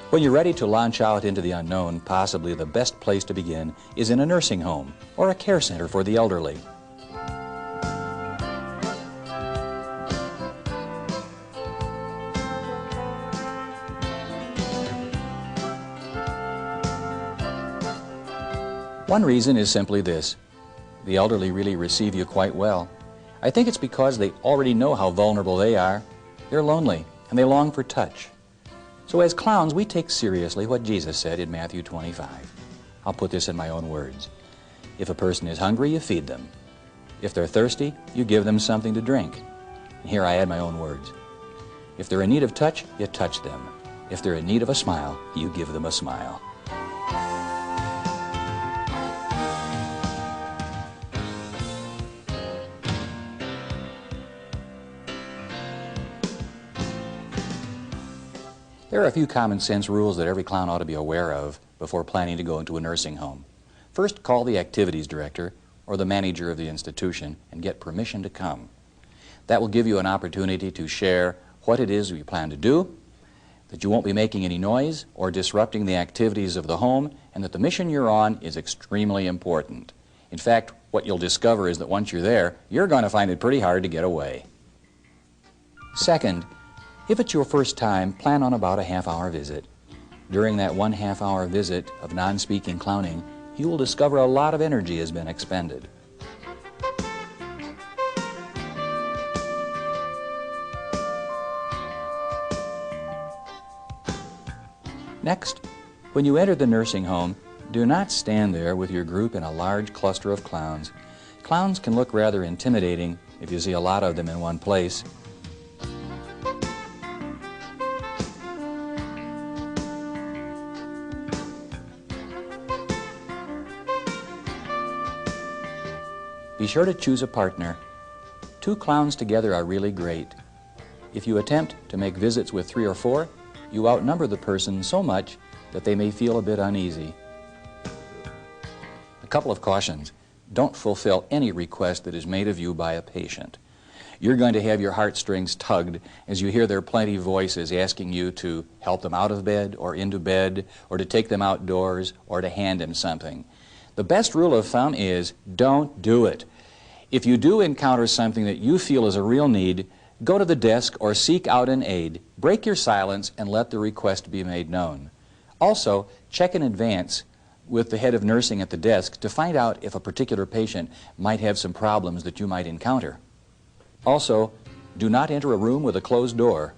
When you're ready to launch out into the unknown, possibly the best place to begin is in a nursing home or a care center for the elderly. One reason is simply this: the elderly really receive you quite well. I think it's because they already know how vulnerable they are. They're lonely and they long for touch. So as clowns, we take seriously what Jesus said in Matthew 25. I'll put this in my own words. If a person is hungry, you feed them. If they're thirsty, you give them something to drink. And here I add my own words. If they're in need of touch, you touch them. If they're in need of a smile, you give them a smile. There are a few common sense rules that every clown ought to be aware of before planning to go into a nursing home. First, call the activities director or the manager of the institution and get permission to come. That will give you an opportunity to share what it is you plan to do, that you won't be making any noise or disrupting the activities of the home, and that the mission you're on is extremely important. In fact, what you'll discover is that once you're there, you're going to find it pretty hard to get away. Second, if it's your first time, plan on about a half-hour visit. During that 1 half-hour visit of non-speaking clowning, you will discover a lot of energy has been expended. Next, when you enter the nursing home, do not stand there with your group in a large cluster of clowns. Clowns can look rather intimidating if you see a lot of them in one place. Be sure to choose a partner. 2 clowns together are really great. If you attempt to make visits with 3 or 4, you outnumber the person so much that they may feel a bit uneasy. A couple of cautions. Don't fulfill any request that is made of you by a patient. You're going to have your heartstrings tugged as you hear their plaintive voices asking you to help them out of bed or into bed, or to take them outdoors, or to hand them something. The best rule of thumb is don't do it. If you do encounter something that you feel is a real need, go to the desk or seek out an aide. Break your silence and let the request be made known. Also, check in advance with the head of nursing at the desk to find out if a particular patient might have some problems that you might encounter. Also, do not enter a room with a closed door.